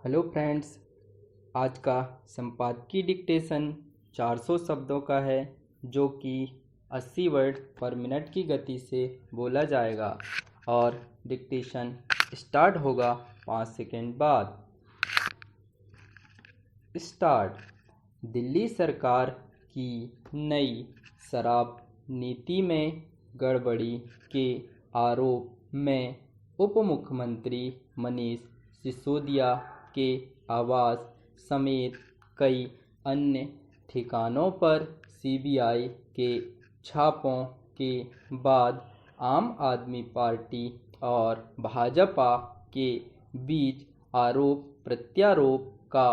Hello friends, आज का संपादकीय डिक्टेशन 400 शब्दों का है जो कि 80 वर्ड पर मिनट की गति से बोला जाएगा और डिक्टेशन स्टार्ट होगा 5 सेकंड बाद। स्टार्ट। दिल्ली सरकार की नई शराब नीति में गड़बड़ी के आरोप में उप मुख्यमंत्री मनीष सिसोदिया के आवास समेत कई अन्य ठिकानों पर सीबीआई के छापों के बाद आम आदमी पार्टी और भाजपा के बीच आरोप प्रत्यारोप का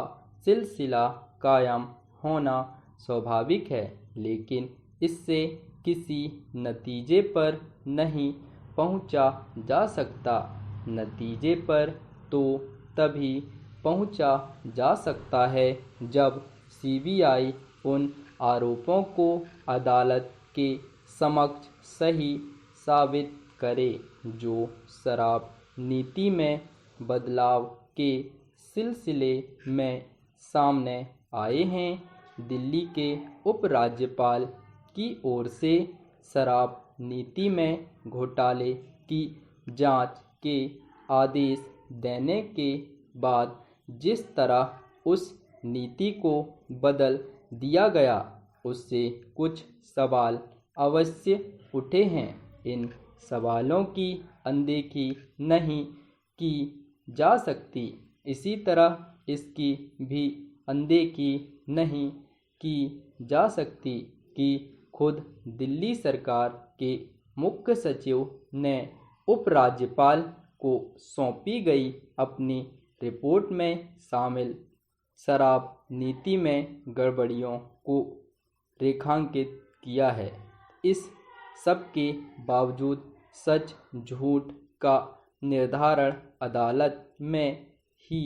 सिलसिला कायम होना स्वाभाविक है, लेकिन इससे किसी नतीजे पर नहीं पहुंचा जा सकता। नतीजे पर तो तभी पहुंचा जा सकता है जब सीबीआई उन आरोपों को अदालत के समक्ष सही साबित करे जो शराब नीति में बदलाव के सिलसिले में सामने आए हैं। दिल्ली के उपराज्यपाल की ओर से शराब नीति में घोटाले की जांच के आदेश देने के बाद जिस तरह उस नीति को बदल दिया गया, उससे कुछ सवाल अवश्य उठे हैं। इन सवालों की अनदेखी नहीं की जा सकती। इसी तरह इसकी भी अनदेखी नहीं की जा सकती कि खुद दिल्ली सरकार के मुख्य सचिव ने उपराज्यपाल को सौंपी गई अपनी रिपोर्ट में शामिल शराब नीति में गड़बड़ियों को रेखांकित किया है। इस सब के बावजूद सच झूठ का निर्धारण अदालत में ही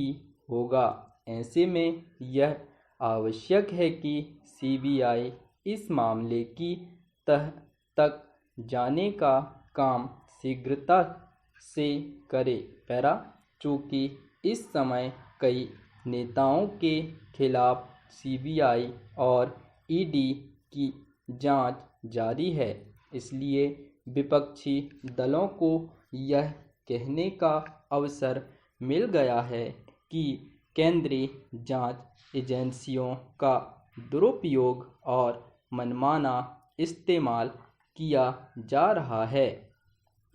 होगा। ऐसे में यह आवश्यक है कि सीबीआई इस मामले की तह तक जाने का काम शीघ्रता से करे। पैरा, चूँकि इस समय कई नेताओं के खिलाफ सीबीआई और ईडी की जांच जारी है, इसलिए विपक्षी दलों को यह कहने का अवसर मिल गया है कि केंद्रीय जांच एजेंसियों का दुरुपयोग और मनमाना इस्तेमाल किया जा रहा है।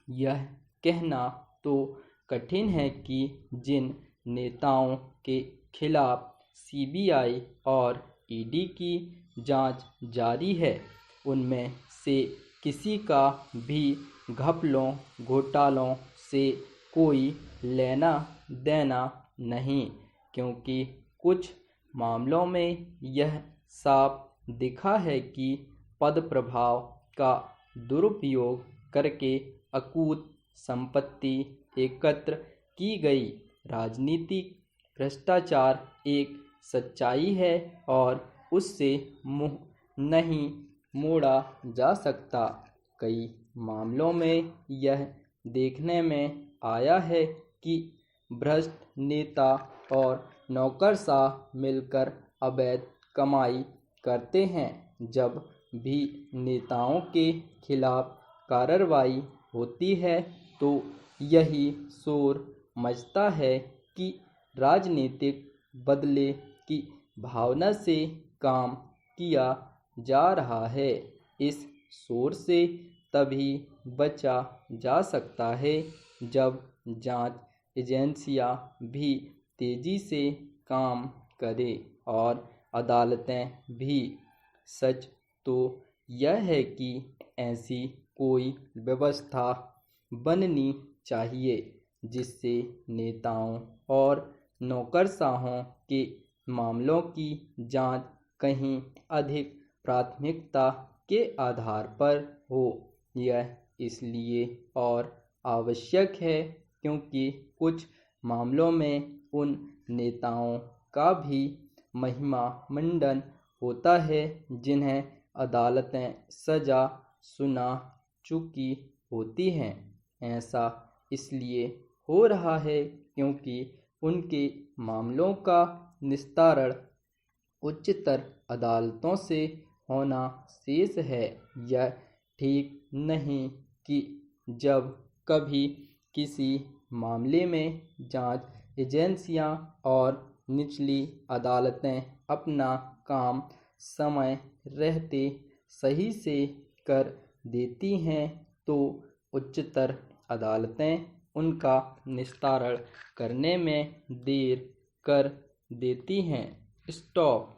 यह कहना तो कठिन है कि जिन नेताओं के खिलाफ सीबीआई और ईडी की जांच जारी है, उनमें से किसी का भी घपलों घोटालों से कोई लेना देना नहीं, क्योंकि कुछ मामलों में यह साफ दिखा है कि पद प्रभाव का दुरुपयोग करके अकूत संपत्ति एकत्र की गई। राजनीतिक भ्रष्टाचार एक सच्चाई है और उससे मुंह नहीं मोड़ा जा सकता। कई मामलों में यह देखने में आया है कि भ्रष्ट नेता और नौकरशाह मिलकर अवैध कमाई करते हैं। जब भी नेताओं के खिलाफ कार्रवाई होती है तो यही शोर मचता है कि राजनीतिक बदले की भावना से काम किया जा रहा है। इस शोर से तभी बचा जा सकता है जब जांच एजेंसियां भी तेजी से काम करें और अदालतें भी। सच तो यह है कि ऐसी कोई व्यवस्था बननी चाहिए जिससे नेताओं और नौकरशाहों के मामलों की जांच कहीं अधिक प्राथमिकता के आधार पर हो। यह इसलिए और आवश्यक है क्योंकि कुछ मामलों में उन नेताओं का भी महिमा मंडन होता है जिन्हें अदालतें सजा सुना चुकी होती हैं। ऐसा इसलिए हो रहा है क्योंकि उनके मामलों का निस्तारण उच्चतर अदालतों से होना शेष है। यह ठीक नहीं कि जब कभी किसी मामले में जांच एजेंसियां और निचली अदालतें अपना काम समय रहते सही से कर देती हैं तो उच्चतर अदालतें उनका निस्तारण करने में देर कर देती हैं। स्टॉप।